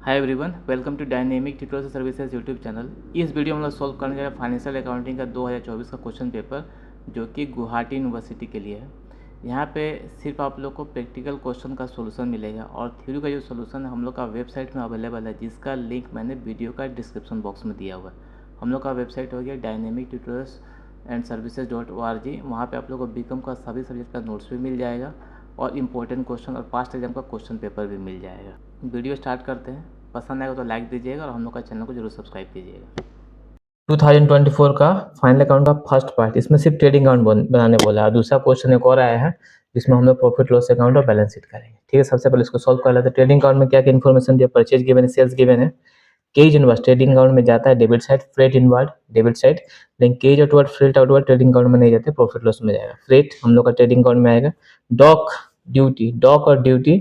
Hi everyone, welcome to dynamic tutorial services YouTube channel. इस video में हम लोग सॉल्व करने जा रहे हैं फाइनेंशियल अकाउंटिंग का 2024 का क्वेश्चन पेपर, जो कि गुवाहाटी यूनिवर्सिटी के लिए है। यहाँ पे सिर्फ आप लोग को प्रैक्टिकल क्वेश्चन का सोल्यूशन मिलेगा और थ्योरी का जो सोल्यूशन है हम लोग का वेबसाइट में अवेलेबल है, जिसका लिंक मैंने वीडियो का डिस्क्रिप्शन बॉक्स में दिया हुआ है। हम लोग का वेबसाइट हो गया डायनेमिक ट्यूटोरियल्स एंड सर्विसेज.org। वहाँ पे आप लोग को बीकॉम का सभी सब्जेक्ट का नोट्स भी मिल जाएगा और इम्पोर्टेंट क्वेश्चन और पास्ट एग्जाम का क्वेश्चन पेपर भी मिल जाएगा। वीडियो स्टार्ट करते हैं। पसंद आएगा तो लाइक दीजिएगा और हम लोग का चैनल को जरूर सब्सक्राइब कीजिएगा। 2024 का फाइनल अकाउंट का फर्स्ट पार्ट, इसमें सिर्फ ट्रेडिंग अकाउंट बनाने बोला है। दूसरा क्वेश्चन एक और आया है जिसमें हम लोग प्रॉफिट लॉस अकाउंट और बैलेंस शीट करेंगे। ठीक है, सबसे पहले इसको सॉल्व कर लेते हैं। ट्रेडिंग अकाउंट में क्या क्या इन्फॉर्मेशन दिया, परचेज गिवन है, सेल्स गिवन है। केज इनवर्ड ट्रेडिंग अकाउंट में जाता है debit side, freight inward debit side, लेकिन carriage outward freight outward trading account में नहीं जाते, प्रॉफिट लॉस में जाएगा। फ्रेट हम लोग का ट्रेडिंग अकाउंट में आएगा। डॉक और ड्यूटी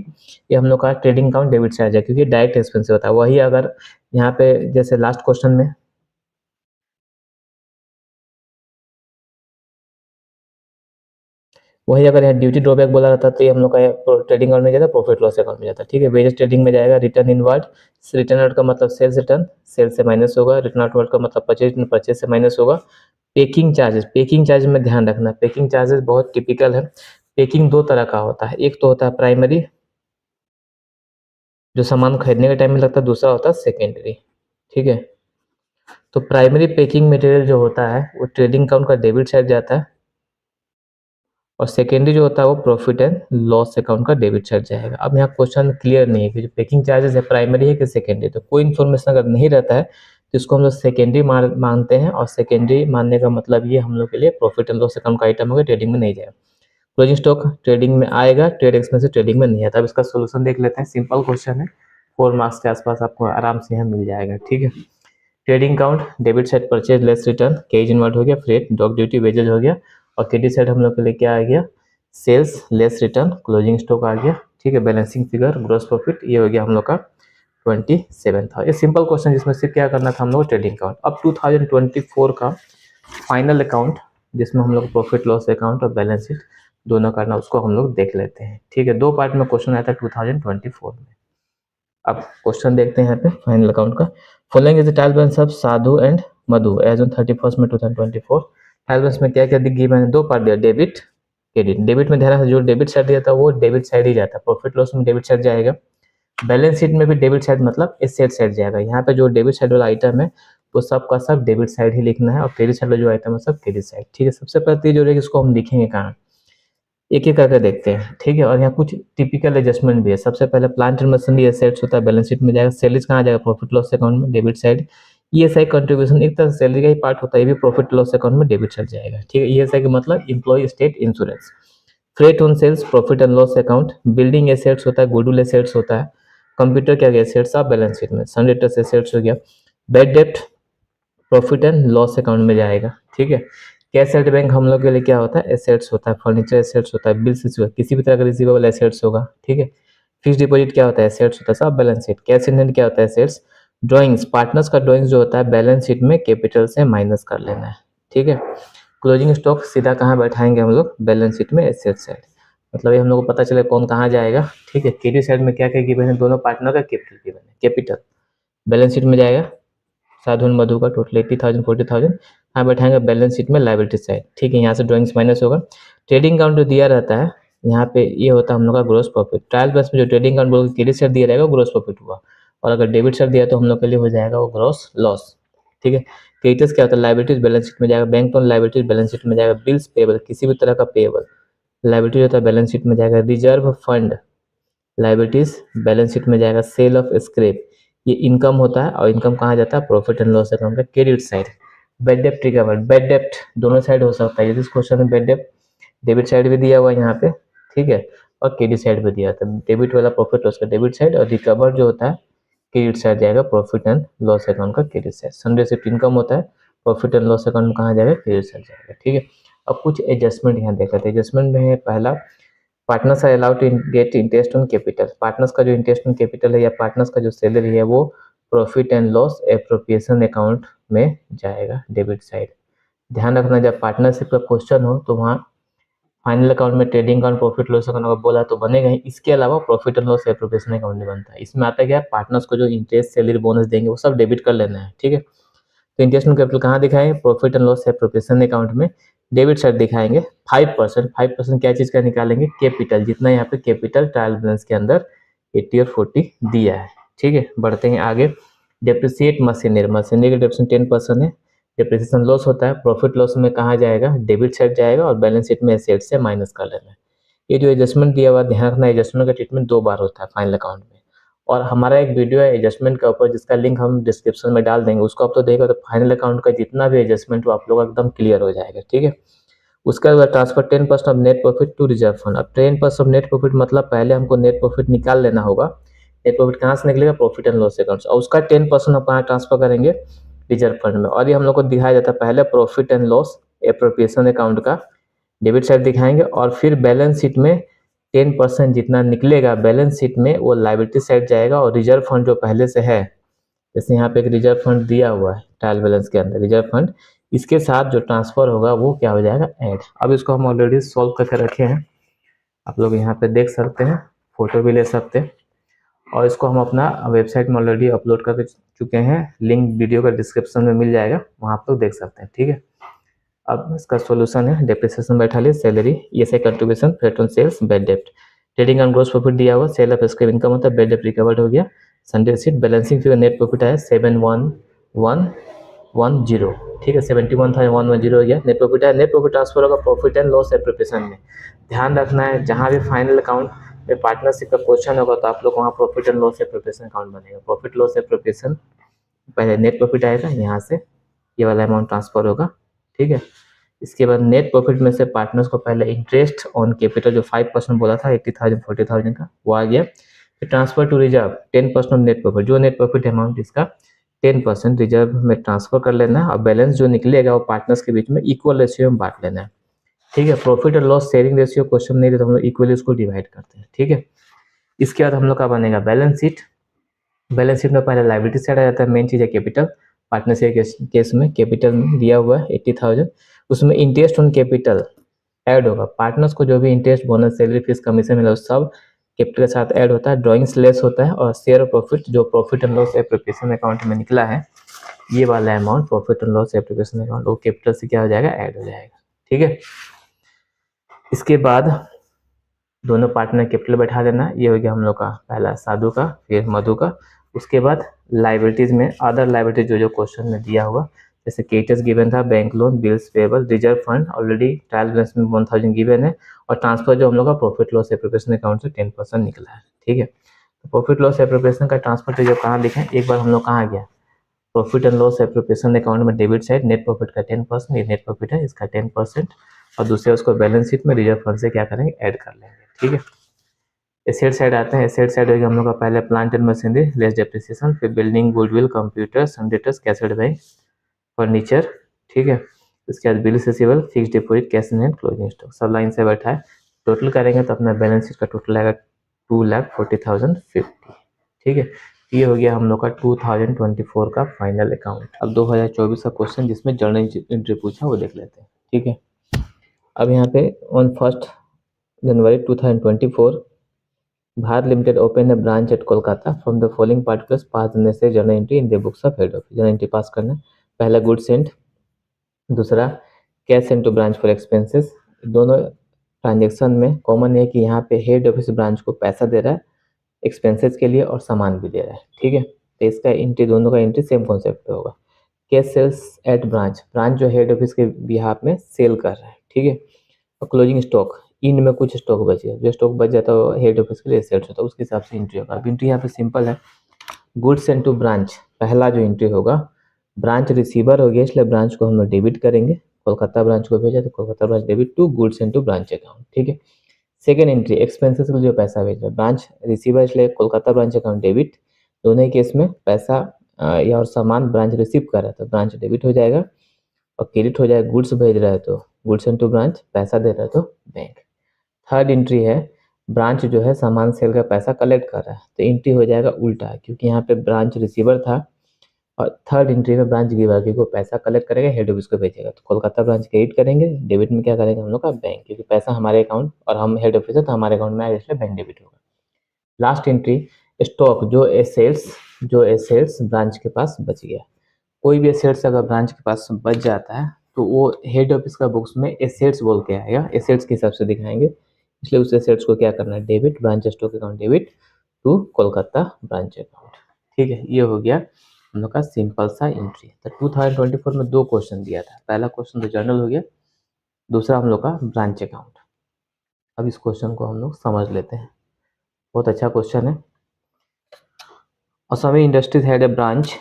ये हम लोग का ट्रेडिंग अकाउंट डेबिट साइड है, क्योंकि डायरेक्ट एक्सपेंसिव होता है। वही अगर यहाँ पे जैसे लास्ट क्वेश्चन में वही अगर यहाँ ड्यूटी ड्रॉबैक बोला रहता तो ये हम लोग का ट्रेडिंग अकाउंट में जाता, प्रॉफिट लॉस अकाउंट में जाता। ठीक है, वेजेस ट्रेडिंग में जाएगा। रिटर्न इनवर्ड, रिटर्न आउट का मतलब सेल्स रिटर्न, सेल्स से माइनस होगा। रिटर्न आउटवर्ड का मतलब परचेज, परचेज से माइनस होगा। पेकिंग चार्जेस में ध्यान रखना, पेकिंग चार्जेस बहुत टिपिकल है। पेकिंग दो तरह का होता है, एक तो होता है प्राइमरी जो सामान खरीदने के टाइम में लगता है, दूसरा होता है सेकेंडरी। ठीक है, तो प्राइमरी पेकिंग मटेरियल जो होता है वो ट्रेडिंग अकाउंट का डेबिट साइड जाता है, और सेकेंडरी जो होता है वो प्रॉफिट एंड लॉस अकाउंट का डेबिट साइड जाएगा। अब यहाँ क्वेश्चन क्लियर नहीं है कि जो पेकिंग चार्जेस है प्राइमरी है कि सेकेंडरी, तो कोई इन्फॉर्मेशन अगर नहीं रहता है तो इसको हम लोग सेकेंडरी मानते हैं, और सेकेंडरी मानने का मतलब ये हम लोग के लिए प्रॉफिट एंड लॉस अकाउंट का आइटम होगा, ट्रेडिंग में नहीं जाएगा। क्लोजिंग स्टॉक ट्रेडिंग में आएगा, ट्रेड एक्सपेंसिव ट्रेडिंग में नहीं आता। अब इसका सोल्यूशन देख लेते हैं। सिंपल क्वेश्चन है, 4 मार्क्स के आसपास आपको आराम से यहाँ मिल जाएगा। ठीक है, trading account debit side purchase less return, carriage inward हो गया, फ्रेट डॉक ड्यूटी वेजेज हो गया, और क्रेडिट साइड हम लोग के लिए क्या आ गया, sales less return, closing stock आ गया। ठीक है, बैलेंसिंग फिगर ग्रॉस प्रॉफिट ये हो गया हम लोग का 27 था। ये सिंपल क्वेश्चन जिसमें सिर्फ क्या करना था हम लोग ट्रेडिंग अकाउंट। अब 2024 का फाइनल अकाउंट जिसमें हम लोग प्रॉफिट लॉस अकाउंट और बैलेंस शीट दोनों करना, उसको हम लोग देख लेते हैं। ठीक है, दो पार्ट में क्वेश्चन आया था 2024 में। अब क्वेश्चन देखते हैं यहाँ पे फाइनल अकाउंट का। Following is the trial balance of Sadhu and Madhu as on 31 में 2024। ट्रायल बैलेंस में क्या क्या दिया, मैंने दो पार्ट दिया, डेबिट क्रेडिट। डेबिट में ध्यान से जो डेबिट साइड दिया था वो डेबिट साइड ही जाता है, प्रॉफिट लॉस में डेबिट साइड जाएगा। बैलेंस शीट में भी डेबिट साइड मतलब एसेट साइड जाएगा। यहाँ पे जो डेबिट साइड वाला आइटम है वो सब का सब डेबिट साइड ही लिखना है, और क्रेडिट साइड वाला जो आइटम है सब क्रेडिट साइड। ठीक है, सबसे पहले जो रहेगी इसको हम लिखेंगे कहाँ, एक एक करके देखते हैं। ठीक है, और यहाँ कुछ टिपिकल एडजस्टमेंट भी है। सबसे पहले प्लांट एंड मशीनरी एसेट्स होता है, बैलेंस शीट में जाएगा। सैलरीज कहाँ जाएगा, प्रॉफिट लॉस अकाउंट में डेबिट साइड। ईएसआई कंट्रीब्यूशन एक तरह से सैलरी का ही पार्ट होता है, ये भी प्रॉफिट लॉस अकाउंट में डेबिट साइड जाएगा। ठीक है, ईएसआई का मतलब employ state insurance. Freight on sales profit and loss account. Building assets होता है, गुडविल एसेट्स होता है। कंप्यूटर क्या गया, एसेट्स ऑफ बैलेंस शीट में। सनडेटर्स एसेट्स हो गया। बैड डेप्ट प्रॉफिट एंड लॉस अकाउंट में जाएगा। ठीक है, कैश एट बैंक हम लोग के लिए क्या होता है, एसेट्स होता है। फर्नीचर एसेट्स होता है। बिल्स किसी भी तरह का रिसीवेबल एसेट्स होगा। ठीक है, फिक्स डिपॉजिट क्या होता है, एसेट्स होता है सब balance sheet. Cash in hand क्या होता है, एसेट्स। ड्राइंग्स पार्टनर्स का ड्राइंग्स जो होता है बैलेंस शीट में कैपिटल से माइनस कर लेना है। ठीक है, क्लोजिंग स्टॉक सीधा कहाँ बैठाएंगे हम लोग, बैलेंस शीट में एसेट साइड। मतलब ये हम लोग को पता चले कौन कहाँ जाएगा। ठीक है, क्रेडिट साइड में क्या क्या गिवन है, दोनों पार्टनर का कैपिटल गिवन है, कैपिटल बैलेंस शीट में जाएगा। साधु और मधु का टोटल 80,000 40,000 यहाँ बैठाएंगे बैलेंस शीट में लाइबिलिटी साइड। ठीक है, यहाँ से ड्राइंग्स माइनस होगा। ट्रेडिंग अकाउंट जो दिया रहता है यहाँ पे ये होता है हम लोग का ग्रोस प्रॉफिट। ट्रायल बेस में जो ट्रेडिंग अकाउंट बोल क्रेडिट साइड दिया रहेगा वो ग्रोस प्रॉफिट हुआ, और अगर डेबिट साइड दिया तो हम लोग के लिए हो जाएगा वो ग्रोस लॉस। ठीक है, क्रेडिटर्स क्या होता है, लाइबिलिटीज बैलेंस शीट में जाएगा। Bank loan liabilities balance sheet में जाएगा। बिल्स पेबल किसी भी तरह का पेबल लाइबिलिटी होता है बैलेंस शीट में जाएगा। Reserve fund liabilities balance sheet में जाएगा। सेल ऑफ स्क्रैप ये इनकम होता है, और इनकम कहाँ जाता है, प्रॉफिट एंड लॉस अकाउंट का क्रेडिट साइड। बैड डेप्ट रिकवर्ड, बैड डेप्ट दोनों साइड हो सकता है। इस क्वेश्चन में बैड डेप्ट डेबिट साइड भी दिया हुआ है यहाँ पे। ठीक है, और क्रेडिट साइड भी दिया था। डेबिट वाला प्रॉफिट लॉस का डेबिट साइड, और रिकवर जो होता है क्रेडिट साइड जाएगा, प्रॉफिट एंड लॉस अकाउंट का credit side. Sunday shift income होता है, प्रॉफिट एंड लॉस अकाउंट में कहाँ जाएगा, क्रेडिट साइड जाएगा। ठीक है, अब कुछ एडजस्टमेंट यहाँ देखा था। एडजस्टमेंट में है पहला, partners are allowed to get interest on capital. Partners का जो इंटरेस्ट ऑन कैपिटल है या पार्टनर्स का जो सैलरी है वो profit and loss appropriation account में जाएगा, डेबिट साइड। ध्यान रखना जब पार्टनरशिप का क्वेश्चन हो तो वहाँ फाइनल अकाउंट में trading account, profit loss account अगर बोला तो बनेगा ही। इसके अलावा profit and loss appropriation account नहीं बनता है। इसमें आता है क्या, पार्टनर्स को जो इंटरेस्ट, सैलरी, बोनस देंगे वो सब डेबिट कर लेना है, ठीक है। तो इंटरेस्ट एंड कैपिटल कहाँ दिखाएंगे, profit and loss appropriation account में डेबिट साइड दिखाएंगे। 5% 5% क्या चीज़ का निकालेंगे, कैपिटल, जितना यहाँ पे कैपिटल ट्रायल बैलेंस के अंदर 80 और 40 दिया है, ठीक है। बढ़ते हैं आगे। डेप्रिसिएट मशीनरी, मशीनरी का डेप्रिसिएशन 10% है। डेप्रिसिएशन लॉस होता है, प्रॉफिट लॉस में कहाँ जाएगा, डेबिट साइड जाएगा और बैलेंस शीट में एसेट से माइनस कर लेना है। ये जो एडजस्टमेंट दिया हुआ ध्यान रखना, एडजस्टमेंट का ट्रीटमेंट 2 बार होता है फाइनल अकाउंट में। और हमारा एक वीडियो है एडजस्टमेंट के ऊपर, जिसका लिंक हम डिस्क्रिप्शन में डाल देंगे, उसको आप तो देखो तो फाइनल अकाउंट का जितना भी एडजस्टमेंट हो आप लोग एकदम क्लियर हो जाएगा, ठीक है। उसके बाद transfer 10% of net profit to reserve fund. अब 10% ऑफ नेट प्रॉफिट मतलब पहले हमको नेट प्रॉफिट निकाल लेना होगा। नेट प्रॉफिट कहाँ से निकलेगा, प्रॉफिट एंड लॉस अकाउंट से, और उसका 10% हम कहाँ ट्रांसफर करेंगे, रिजर्व फंड में। और ये हम लोग को दिखाया जाता है पहले profit and loss appropriation account का डेबिट साइड दिखाएंगे, और फिर बैलेंस शीट में 10% जितना निकलेगा बैलेंस शीट में वो लाइबिलिटी साइड जाएगा, और रिजर्व फंड जो पहले से है, जैसे यहाँ पे एक रिजर्व फंड दिया हुआ है ट्रायल बैलेंस के अंदर रिजर्व फंड, इसके साथ जो ट्रांसफर होगा वो क्या हो जाएगा, ऐड। अब इसको हम ऑलरेडी सॉल्व करके रखे हैं, आप लोग यहाँ पे देख सकते हैं, फोटो भी ले सकते हैं, और इसको हम अपना वेबसाइट में ऑलरेडी अपलोड कर चुके हैं, लिंक वीडियो का डिस्क्रिप्शन में मिल जाएगा, वहाँ आप लोग देख सकते हैं, ठीक है। अब इसका सॉल्यूशन है, डेप्रिसिएशन बैठा लिया, सैलरी, ये से contribution, freight on sales, bad डेप्ट, ट्रेडिंग ऑन ग्रॉस प्रॉफिट दिया हुआ, सेल ऑफ स्क्रैप इनकम होता है, बैड डेप्ट रिकवर्ड हो गया, Sunday receipt, balancing figure net profit आया 71,110, ठीक है, 71,110 हो गया, नेट प्रॉफिट आया। नेट प्रॉफिट ट्रांसफर होगा प्रॉफिट एंड लॉस एप्रोप्रिएशन में। ध्यान रखना है जहाँ भी फाइनल अकाउंट में पार्टनरशिप का क्वेश्चन होगा तो आप लोग वहाँ profit and loss appropriation account बनेगा। प्रॉफिट लॉस एप्रोप्रिएशन पहले नेट प्रॉफिट आएगा, यहाँ से ये वाला अमाउंट ट्रांसफर होगा, ठीक है। इसके बाद नेट प्रॉफिट में से पार्टनर्स को पहले इंटरेस्ट ऑन कैपिटल जो 5% बोला था 80,000 40,000 का वो आ गया, फिर transfer to reserve 10% of net profit, जो नेट प्रॉफिट अमाउंट इसका 10% रिजर्व में ट्रांसफर कर लेना है, और बैलेंस जो निकलेगा वो पार्टनर्स के बीच में इक्वल रेशियो में बांट लेना है, ठीक है। प्रॉफिट और लॉस शेयरिंग रेशियो क्वेश्चन नहीं रहता, हम लोग इक्वली उसको डिवाइड करते हैं, ठीक है। इसके बाद हम लोग का बनेगा बैलेंस शीट। बैलेंस शीट में पहले लाइबिलिटी साइड आ जाता है, मेन चीज़ है कैपिटल। पार्टनरशिप के केस में कैपिटल में दिया हुआ है 80,000, उसमें इंटरेस्ट ऑन कैपिटल ऐड होगा। पार्टनर्स को जो भी interest, bonus, salary, fees, commission मिला सब कैपिटल के साथ ऐड होता है, ड्राइंग्स लेस होता है, और शेयर ऑफ प्रॉफिट जो profit and loss appropriation account में निकला है, ये वाला amount profit and loss appropriation account वो कैपिटल से क्या हो जाएगा, ऐड हो जाएगा, ठीक है। इसके बाद दोनों पार्टनर कैपिटल बैठा देना, ये हो गया हम लोग का पहला साधु का, फिर मधु का। उसके बाद लाइबिलिटीज में अदर लाइबिलिटीज जो जो क्वेश्चन में दिया हुआ, जैसे केटस गिवन था, bank loan, bills payable, reserve fund already trial balance में 1000 गिवन है, और ट्रांसफर जो हम लोग का प्रॉफिट लॉस एप्रोप्रिएशन अकाउंट से 10% निकला है, ठीक है। तो प्रॉफिट लॉस एप्रोप्रिएशन का ट्रांसफर जो कहाँ लिखा है, एक बार हम लोग कहाँ गया, profit and loss appropriation account में डेबिट साइड नेट प्रॉफिट का 10%, ये नेट प्रॉफिट है इसका 10%, और दूसरे उसको बैलेंस शीट में रिजर्व फंड से क्या करेंगे, ऐड कर लेंगे, ठीक है। एसेट साइड आते हैं, एसेट साइड होगा हम लोग का पहले plant and machinery less depreciation, फिर building, goodwill, computer, sundry debtors, cash at bank, furniture, ठीक है। उसके बाद bill receivable, fix deposit, cash in hand, closing stock, सब लाइन से बैठा है। टोटल करेंगे तो अपना बैलेंस शीट का टोटल आएगा 2,40,050, ठीक है। ये हो गया हम लोग का 2024 का फाइनल अकाउंट। अब 2024 का क्वेश्चन जिसमें जर्नल एंट्री पूछा वो देख लेते हैं, ठीक है। अब यहाँ पे on 1 January 2024 Bharat Limited open a branch at Kolkata from the following particulars pass the necessary journal entry in the books of head office. Journal entry pass करना, पहला गुड सेंट, दूसरा cash sent to branch for expenses. दोनों transaction में common है कि यहाँ पे head office branch को पैसा दे रहा है एक्सपेंसेस के लिए और सामान भी दे रहा है, ठीक है। तो इसका एंट्री, दोनों का एंट्री सेम कॉन्सेप्ट पे होगा। Cash sales at branch, branch जो हेड ऑफिस के बिहाफ में सेल कर रहा है, ठीक है। और क्लोजिंग स्टॉक, इन में कुछ स्टॉक बचे, जो स्टॉक बच जाता है वो हेड ऑफिस के लिए सेल्स होता है, उसके हिसाब से एंट्री होगा। अब एंट्री यहाँ पे सिंपल है, गुड्स सेंट टू ब्रांच, पहला जो एंट्री होगा, ब्रांच रिसीवर हो गया इसलिए ब्रांच को हम लोग डेबिट करेंगे, कोलकाता ब्रांच को भेजा तो Kolkata branch debit to goods sent to branch account, ठीक है। सेकेंड एंट्री एक्सपेंसेस के लिए जो पैसा भेज रहा है, ब्रांच रिसीवर इसलिए कोलकाता ब्रांच अकाउंट डेबिट, दोनों ही केस में पैसा या और सामान ब्रांच रिसीव कर रहा है तो ब्रांच डेबिट हो जाएगा, और क्रेडिट हो जाएगा गुड्स भेज रहा है तो गुड्स एंड टू ब्रांच, पैसा दे रहा है तो बैंक। थर्ड एंट्री है ब्रांच जो है सामान सेल का पैसा कलेक्ट कर रहा है तो एंट्री हो जाएगा उल्टा, क्योंकि यहाँ पे ब्रांच रिसीवर था और थर्ड एंट्री में ब्रांच गिवर को पैसा कलेक्ट करेगा, हेड ऑफिस को भेजेगा। तो कोलकाता ब्रांच क्रेडिट करेंगे, डेबिट में क्या करेंगे हम लोग का बैंक, क्योंकि पैसा हमारे अकाउंट और हम हेड ऑफिस है तो हमारे अकाउंट में आएगा, इसलिए बैंक डेबिट होगा। लास्ट एंट्री स्टॉक, जो एसेट्स ब्रांच के पास बच गया। कोई भी एसेट्स अगर ब्रांच के पास बच जाता है तो वो हेड ऑफिस का बुक्स में एसेट्स बोल के आएगा, एसेट्स के हिसाब से दिखाएंगे, इसलिए उस एसेट्स को क्या करना है, debit, branch stock account debit to Kolkata branch account. ठीक है, ये हो गया हम लोग का सिंपल सा एंट्री। तो 2024 में 2 क्वेश्चन दिया था, पहला क्वेश्चन तो जर्नल हो गया, दूसरा हम लोग का ब्रांच अकाउंट। अब इस क्वेश्चन को हम लोग समझ लेते हैं, बहुत अच्छा क्वेश्चन है। Asami industries had a branch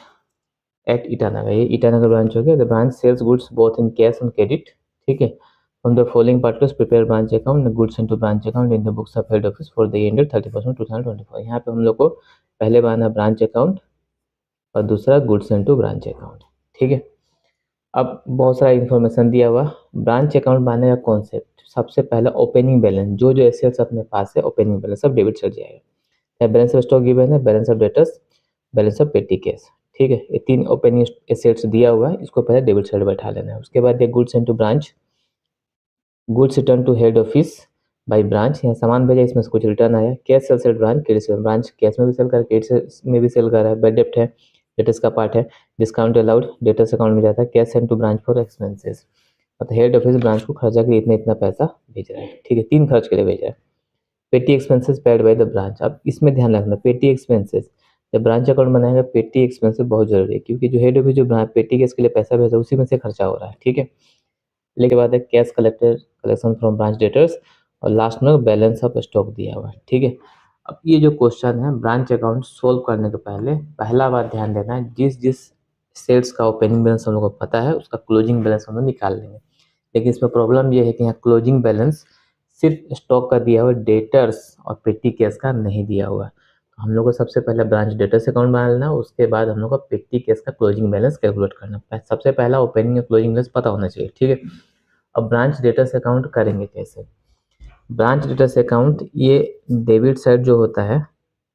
at Itanagar, ये ईटानगर ब्रांच हो गया। The branch sells goods both in cash and credit. ठीक है, from the following particulars prepare branch account goods into branch account in the books of head office for the ended 31 2024। यहाँ पे हम लोग को पहले बनाना ब्रांच अकाउंट और दूसरा गुड्स इनटू ब्रांच अकाउंट। ठीक है, अब बहुत सारा इन्फॉर्मेशन दिया हुआ। ब्रांच अकाउंट बनाने का कॉन्सेप्ट, सबसे पहला ओपनिंग बैलेंस, जो एसेट्स अपने पास है ओपनिंग बैलेंस सब डेबिट चल जाएगा। बैलेंस ऑफ स्टॉक गिवन है, balance of debtors, balance of पेटी कैश। ठीक है, ये 3 ओपनिंग एसेट्स दिया हुआ है, इसको पहले डेबिट साइड बैठा लेना है। उसके बाद ये goods into branch, goods return to head office by branch, यहाँ सामान भेजा, इसमें से कुछ रिटर्न आया। Cash sales at branch, credit sale, branch cash में भी सेल कर, क्रेडिट में भी सेल कर रहा है। बैड डेप्ट है, डेटर्स का पार्ट है। डिस्काउंट अलाउड, डेटर्स अकाउंट में जाता है। Cash send to branch for expenses, मतलब हेड ऑफिस ब्रांच को खर्चा के लिए इतना इतना पैसा भेज रहा है। ठीक है, 3 खर्च के लिए भेज रहा है। पेटी expenses paid by the branch, अब इसमें ध्यान रखना, पेटी एक्सपेंसेस जब ब्रांच अकाउंट बनाएगा, पेटी एक्सपेंसेस बहुत जरूरी है, क्योंकि जो हेड ऑफिस जो ब्रांच पेटी केस के लिए पैसा भेजा उसी में से खर्चा हो रहा है। ठीक है, लेके बाद है cash collected, collection from branch debtors, और लास्ट में बैलेंस ऑफ स्टॉक दिया हुआ है। ठीक है, अब ये जो क्वेश्चन है ब्रांच अकाउंट सोल्व करने के पहले पहला बात ध्यान देना है, जिस जिस सेल्स का ओपनिंग बैलेंस हम लोग को पता है उसका क्लोजिंग बैलेंस हम लोग निकाल लेंगे। लेकिन इसमें प्रॉब्लम ये है कि यहाँ क्लोजिंग बैलेंस सिर्फ स्टॉक का दिया हुआ, डेटर्स और पेटी केस का नहीं दिया हुआ। तो हम लोग को सबसे पहले ब्रांच डेटर्स अकाउंट बना लेना, उसके बाद हम लोग को पेटी केस का क्लोजिंग बैलेंस कैलकुलेट करना। सबसे पहला ओपनिंग और क्लोजिंग बैलेंस पता होना चाहिए। ठीक है, अब ब्रांच डेटर्स अकाउंट करेंगे कैसे। ब्रांच डेटर्स अकाउंट, ये डेबिट साइड जो होता है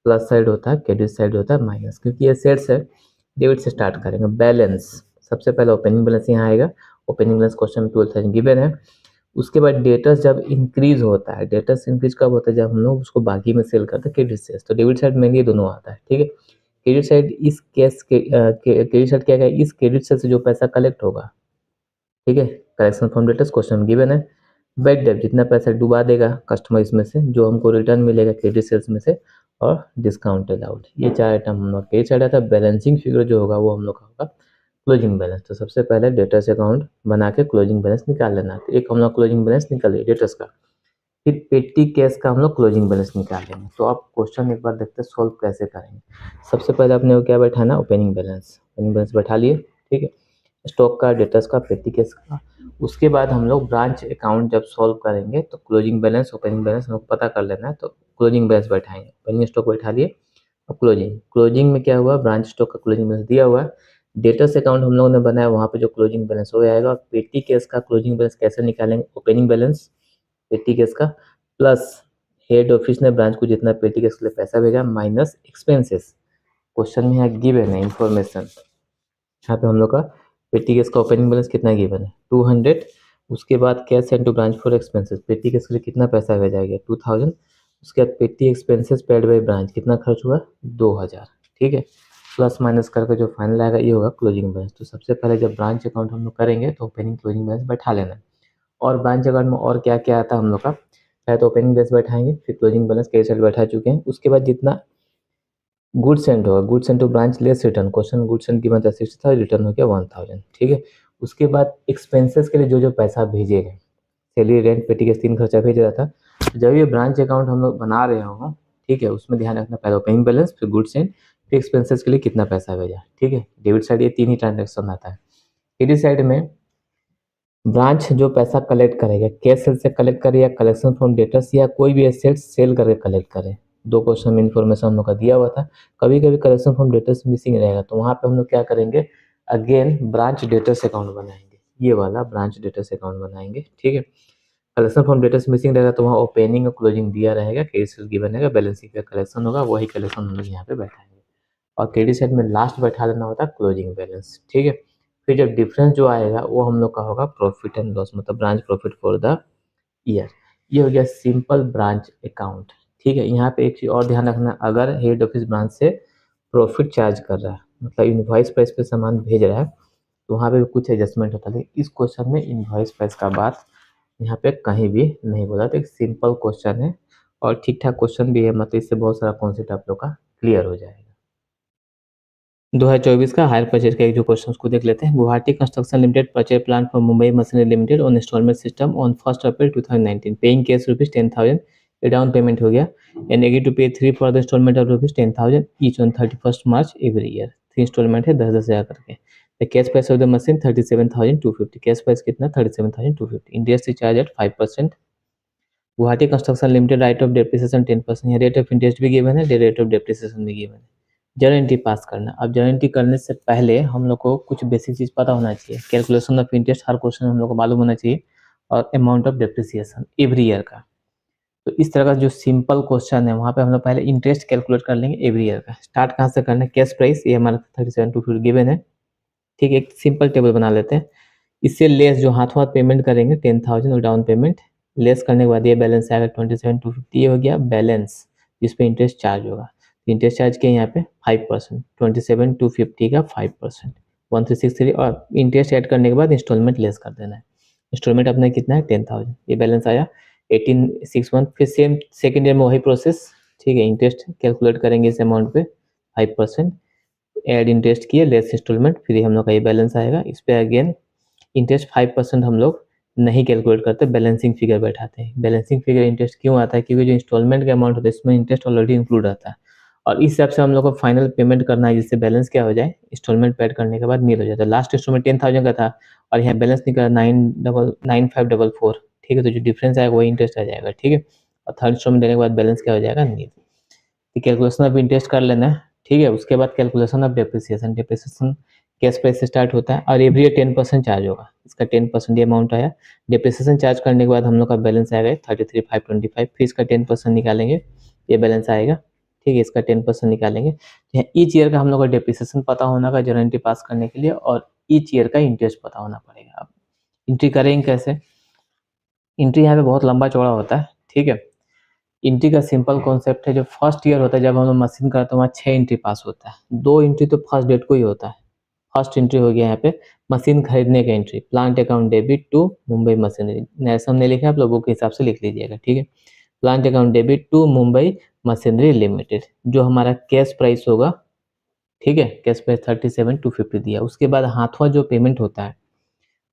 प्लस साइड होता है, क्रेडिट साइड होता है माइनस, क्योंकि ये सेट्स है। डेबिट से स्टार्ट करेंगे। बैलेंस, सबसे पहले ओपनिंग बैलेंस यहाँ आएगा, ओपनिंग बैलेंस क्वेश्चन में 12,000 गिवन है। उसके बाद डेटर्स जब इंक्रीज होता है, डेटर्स इंक्रीज कब होता है, जब हम लोग उसको बाकी में सेल करते हैं क्रेडिट से। तो डेबिट साइड में ये दोनों आता है। ठीक है, क्रेडिट साइड इस केस के क्रेडिट साइड क्या है, इस क्रेडिट से जो पैसा कलेक्ट होगा। ठीक है, collection from debtors question given है। बैड डेट, जितना पैसा डुबा देगा कस्टमर इसमें से, जो हमको रिटर्न मिलेगा क्रेडिट सेल्स में से, और डिस्काउंट अलाउड, ये 4 आइटम हम लोग क्रेडिट साइड आता है। बैलेंसिंग फिगर जो होगा वो हम लोग का होगा क्लोजिंग बैलेंस। तो सबसे पहले डेटर्स अकाउंट बना के क्लोजिंग बैलेंस निकाल लेना। तो एक हम लोग क्लोजिंग बैलेंस निकाल लिया डेटर्स का, फिर पेटी कैश का हम लोग क्लोजिंग बैलेंस निकाल लेंगे। तो आप क्वेश्चन एक बार देखते हैं सॉल्व कैसे करेंगे। सबसे पहले अपने को क्या बैठाना, ओपनिंग बैलेंस, ओपनिंग बैलेंस बैठा लिए। ठीक है, स्टॉक का, डेटर्स का, पेटी केस का। उसके बाद हम लोग ब्रांच अकाउंट जब सॉल्व करेंगे तो क्लोजिंग बैलेंस, ओपनिंग बैलेंस हम लोग पता कर लेना है। तो क्लोजिंग बैलेंस बैठाएंगे, ओपनिंग स्टॉक बैठा लिए। अब क्लोजिंग में क्या हुआ, ब्रांच स्टॉक का क्लोजिंग बैलेंस दिया हुआ है। डेटर्स अकाउंट हम लोगों ने बनाया, वहाँ पे जो क्लोजिंग बैलेंस हो जाएगा। पेटी केस का क्लोजिंग बैलेंस कैसे निकालेंगे, ओपनिंग बैलेंस पेटी केस का प्लस हेड ऑफिस ने ब्रांच को जितना पेटी केस के लिए पैसा भेजा माइनस एक्सपेंसेस। क्वेश्चन में यहाँ गिवन है इन्फॉर्मेशन, यहाँ पे हम लोग का पेटी केस का ओपनिंग बैलेंस कितना गिवन है 200। उसके बाद cash send to branch for expenses, petty cash के लिए कितना पैसा भेजा गया 2000। उसके बाद पेटी एक्सपेंसेस पेड बाई ब्रांच कितना खर्च हुआ 2000। ठीक है, प्लस माइनस करके जो फाइनल आएगा ये होगा क्लोजिंग बैलेंस। तो सबसे पहले जब ब्रांच अकाउंट हम लोग करेंगे तो ओपनिंग क्लोजिंग बैलेंस बैठा लेना है। और ब्रांच अकाउंट में और क्या क्या आता है हम लोग का, पहले तो ओपनिंग बैलेंस बैठाएंगे, फिर क्लोजिंग बैलेंस कैश साइड बैठा चुके हैं। उसके बाद जितना गुड्स सेंड होगा, goods send to branch less return, question goods send की मतलब 60 था, रिटर्न हो गया 1000। ठीक है, उसके बाद एक्सपेंसेस के लिए जो जो पैसा भेजे गए, सैलरी रेंट पेटी के 3 खर्चा भेज रहा था। जब ये ब्रांच अकाउंट हम लोग बना रहे हो, ठीक है, उसमें ध्यान रखना पहले ओपनिंग बैलेंस, फिर गुड्स सेंड, फिर एक्सपेंसेस के लिए कितना पैसा भेजा। ठीक है, डेबिट साइड ये 3 ही ट्रांजेक्शन आता है। क्रेडिट साइड में ब्रांच जो पैसा कलेक्ट करेगा, कैश सेल से कलेक्ट करे या कलेक्शन फ्रॉम डेटर्स या कोई भी एसेट सेल करके कलेक्ट करे। 2 क्वेश्चन में इन्फॉर्मेशन हम लोग का दिया हुआ था। कभी कभी कलेक्शन फ्रॉम डेटर्स मिसिंग रहेगा, तो वहाँ पे हम लोग क्या करेंगे, अगेन ब्रांच डेटर्स अकाउंट बनाएंगे, ये वाला ब्रांच डेटर्स अकाउंट बनाएंगे। ठीक है, कलेक्शन फ्रॉम डेटर्स मिसिंग रहेगा तो वहाँ ओपनिंग और क्लोजिंग दिया रहेगा, क्रेडिट सेल गिवन रहेगा, बैलेंसिंग का कलेक्शन होगा, वही कलेक्शन हम लोग यहाँ पे बैठाएंगे। और क्रेडिट साइड में लास्ट बैठा देना होता है क्लोजिंग बैलेंस, ठीक है। फिर जब डिफरेंस जो आएगा वो हम लोग का होगा प्रॉफिट एंड लॉस, मतलब branch profit for the year. ये हो गया सिंपल ब्रांच अकाउंट, ठीक है। यहाँ पे एक चीज और ध्यान रखना, अगर हेड ऑफिस ब्रांच से प्रॉफिट चार्ज कर रहा है, मतलब इनवॉइस प्राइस पे सामान भेज रहा है, तो वहाँ पे कुछ एडजस्टमेंट होता है। इस क्वेश्चन में इनवॉइस प्राइस का बात यहाँ पे कहीं भी नहीं बोला, तो एक सिंपल क्वेश्चन है और ठीक ठाक क्वेश्चन भी है, मतलब इससे बहुत सारा कॉन्सेप्ट आप लोग का क्लियर हो जाएगा। 2024 का हायर परचेज का एक जो क्वेश्चन उसको देख लेते हैं। Guwahati construction limited purchase plan for Mumbai machinery limited on installment system on 1 April 2019, paying cash ₹10,000, ये डाउन पेमेंट हो गया, and agree to pay 3 for the installment of ₹10,000 each on 31 March every year. 3 installment है 10,000 करके। The cash price of the machine 37,250, cash price कितना 37,250, interest charge at 5%। Guwahati construction limited write off depreciation 10%, rate of interest भी given है, rate of depreciation भी given है। Journal entry pass करना। अब journal entry करने से पहले हम लोग को कुछ बेसिक चीज़ पता होना चाहिए। Calculation of interest her question हम लोग को मालूम होना चाहिए, और amount of depreciation every year का। तो इस तरह का जो सिंपल क्वेश्चन है वहाँ पे हम लोग पहले इंटरेस्ट कैलकुलेट कर लेंगे एवरी ईयर का। स्टार्ट कहाँ से करना है, कैश प्राइस ये हमारा 37,250 गिवन है, ठीक है। एक सिंपल टेबल बना लेते हैं। इससे लेस जो हाथों हाथ पेमेंट करेंगे 10,000 और डाउन पेमेंट, लेस करने के बाद ये बैलेंस आएगा 27,250, ये हो गया बैलेंस जिस पे इंटरेस्ट चार्ज होगा। इंटरेस्ट चार्ज के यहाँ पे 5%, 27,250 का 5%, 1363, और इंटरेस्ट ऐड करने के बाद इंस्टॉलमेंट लेस कर देना है। इंस्टॉलमेंट अपना कितना है 10,000, ये बैलेंस आया 1861। फिर सेम सेकेंड ईयर में वही प्रोसेस, ठीक है। इंटरेस्ट कैलकुलेट करेंगे इस अमाउंट पे 5%, एड इंटरेस्ट किए, लेस इंस्टॉलमेंट, फिर हम लोग का ये बैलेंस आएगा। इस पे अगेन इंटरेस्ट 5% हम लोग नहीं कैलकुलेट करते, बैलेंसिंग फिगर बैठाते हैं। बैलेंसिंग फिगर इंटरेस्ट क्यों आता है, क्योंकि जो इंस्टॉलमेंट का अमाउंट होता है इसमें इंटरेस्ट ऑलरेडी इंक्लूड आता है, और इस हिसाब से हम लोग को फाइनल पेमेंट करना है, जिससे बैलेंस क्या हो जाए, इंस्टॉलमेंट पेड करने के बाद नील हो जाता है। लास्ट इंस्टॉलमेंट 10,000 का था और यहाँ बैलेंस निकला 9,9544, ठीक है। तो जो डिफरेंस आएगा वही इंटरेस्ट आ जाएगा, ठीक है। और थर्ड इंस्टॉलमेंट देने के बाद बैलेंस क्या हो जाएगा, नील। कैलकुलेशन ऑफ इंटरेस्ट कर लेना है, ठीक है। उसके बाद calculation of depreciation. Depreciation cash price से स्टार्ट होता है और एवरी ईयर 10% चार्ज होगा, इसका 10% ये अमाउंट आया। डेप्रिसिएशन चार्ज करने के बाद हम लोग का बैलेंस आएगा 33,525, फिर इसका 10% निकालेंगे, ये बैलेंस आएगा, ठीक है। इसका 10% निकालेंगे। ईच ईयर का हम लोग का डेप्रिसिएशन पता होना का जर्नल एंट्री पास करने के लिए, और ईच ईयर का इंटरेस्ट पता होना पड़ेगा। अब एंट्री करेंगे कैसे, एंट्री यहाँ पे बहुत लंबा चौड़ा होता है, ठीक है। एंट्री का सिंपल कॉन्सेप्ट है, जो फर्स्ट ईयर होता है जब हम लोग मशीन करते हैं वहाँ 6 एंट्री पास होता है। 2 एंट्री तो फर्स्ट डेट को ही होता है। फर्स्ट एंट्री हो गया यहाँ पे मशीन खरीदने का entry, plant account debit to Mumbai machinery, नैसम ने लिखा है, आप लोगों के हिसाब से लिख लीजिएगा, ठीक है। Plant account debit to Mumbai machinery limited, जो हमारा कैश प्राइस होगा, ठीक है। कैश प्राइस 37,250 दिया। उसके बाद हाथों जो पेमेंट होता है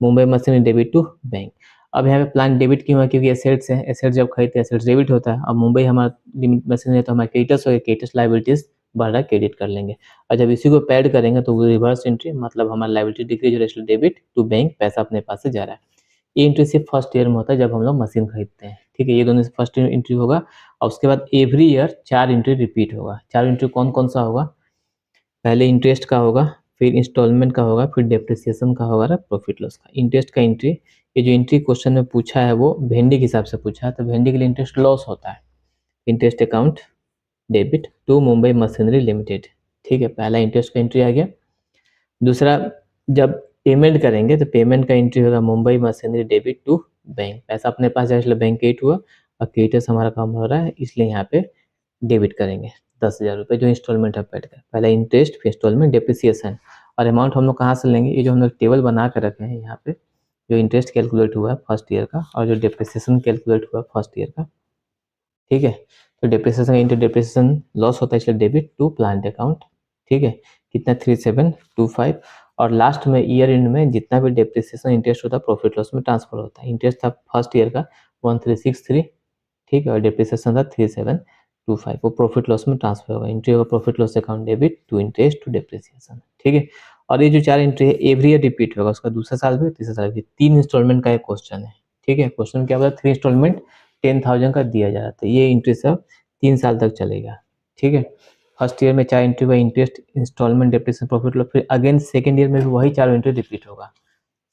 Mumbai machinery debit to bank. अब यहाँ पे प्लान डेबिट क्यों है, क्योंकि एसेट्स है, एसेट जब खरीदते हैं एसेट्स डेबिट होता है। अब मुंबई हमारा लिमिट मशीनरी है तो हमारे क्रेडिटर्स हो गए, क्रेडिटर्स लाइबिलिटीज बढ़ रहा है, क्रेडिट कर लेंगे। और जब इसी को पैड करेंगे तो वो रिवर्स एंट्री, मतलब हमारा लाइबिलिटी डिक्रीज हो रहा है, डेबिट टू बैंक, पैसा अपने पास से जा रहा है। ये एंट्री सिर्फ फर्स्ट ईयर में होता है जब हम लोग मशीन खरीदते हैं, ठीक है। ये दोनों से फर्स्ट एंट्री होगा, और उसके बाद एवरी ईयर 4 एंट्री रिपीट होगा। 4 एंट्री कौन कौन सा होगा, पहले इंटरेस्ट का होगा, फिर इंस्टॉलमेंट का होगा, फिर डेप्रिसिएशन का होगा, प्रॉफिट लॉस का। इंटरेस्ट का एंट्री, ये जो एंट्री क्वेश्चन में पूछा है वो भेंडी के हिसाब से पूछा है, तो भेंडी के लिए इंटरेस्ट लॉस होता है। Interest account debit to Mumbai machinery limited, ठीक है। पहला इंटरेस्ट का एंट्री आ गया। दूसरा, जब पेमेंट करेंगे तो पेमेंट का एंट्री होगा Mumbai machinery debit to bank, पैसा अपने पास जाए इसलिए बैंक क्रेडिट हुआ, और क्रेडिटर्स हमारा काम हो रहा है इसलिए यहाँ पे डेबिट करेंगे 10,000 रुपये, जो इंस्टॉलमेंट है पेड का। पहला इंटरेस्ट, फिर इंस्टॉलमेंट, डेप्रिसिएशन, और अमाउंट हम लोग कहाँ से लेंगे, ये जो हम लोग टेबल बना कर रखे हैं यहाँ पे, जो इंटरेस्ट कैलकुलेट हुआ है फर्स्ट ईयर का और जो डेप्रिसिएशन कैलकुलेट हुआ है फर्स्ट ईयर का, ठीक है। तो डेप्रिसिएशन इंटू डेप्रिसिएशन लॉस होता है इसलिए डेबिट टू प्लांट अकाउंट, ठीक है। कितना 3725, और लास्ट में ईयर एंड में जितना भी डेप्रिसिएशन इंटरेस्ट होता है प्रॉफिट लॉस में ट्रांसफर होता है। इंटरेस्ट था फर्स्ट ईयर का 1363, ठीक है, और डेप्रिसिएशन था 3725, वो प्रॉफिट लॉस में ट्रांसफर होगा। एंट्री होगा profit loss account debit to interest to depreciation, ठीक है। और ये जो 4 एंट्री है एवरी ईयर रिपीट होगा, उसका दूसरा साल भी तीसरा साल भी। 3 इंस्टॉलमेंट का एक क्वेश्चन है, ठीक है। क्वेश्चन क्या बोला, 3 इंस्टॉलमेंट 10,000 का दिया जा रहा था, ये इंट्री सब 3 साल तक चलेगा, ठीक है। फर्स्ट ईयर में 4 एंट्री हुआ, interest, installment, depreciation, profit loss, फिर अगेन सेकेंड ईयर में भी वही 4 एंट्री रिपीट होगा,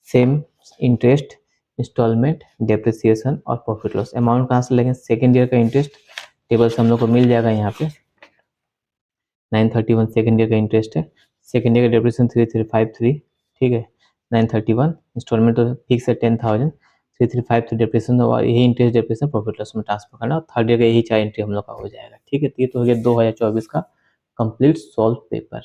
सेम इंटरेस्ट, इंस्टॉलमेंट, डेप्रिसिएशन और प्रॉफिट लॉस। अमाउंट कहाँ से लेंगे, सेकेंड ईयर का इंटरेस्ट टेबल से हम लोग को मिल जाएगा यहाँ पे, 931 सेकेंड ईयर का इंटरेस्ट है, सेकेंड ईयर का डेप्रिसिएशन 3353, ठीक है। 931 इंस्टॉलमेंट तो फिक्स है 10,000, 3353 डेप्रिसिएशन, और यही इंटरेस्ट डेप्रिसिएशन प्रॉफिट लॉस में ट्रांसफर करना, और थर्ड ईयर का यही 4 एंट्री हम लोग का हो जाएगा, ठीक है। तो ये तो हो गया 2024 का कंप्लीट सॉल्व पेपर।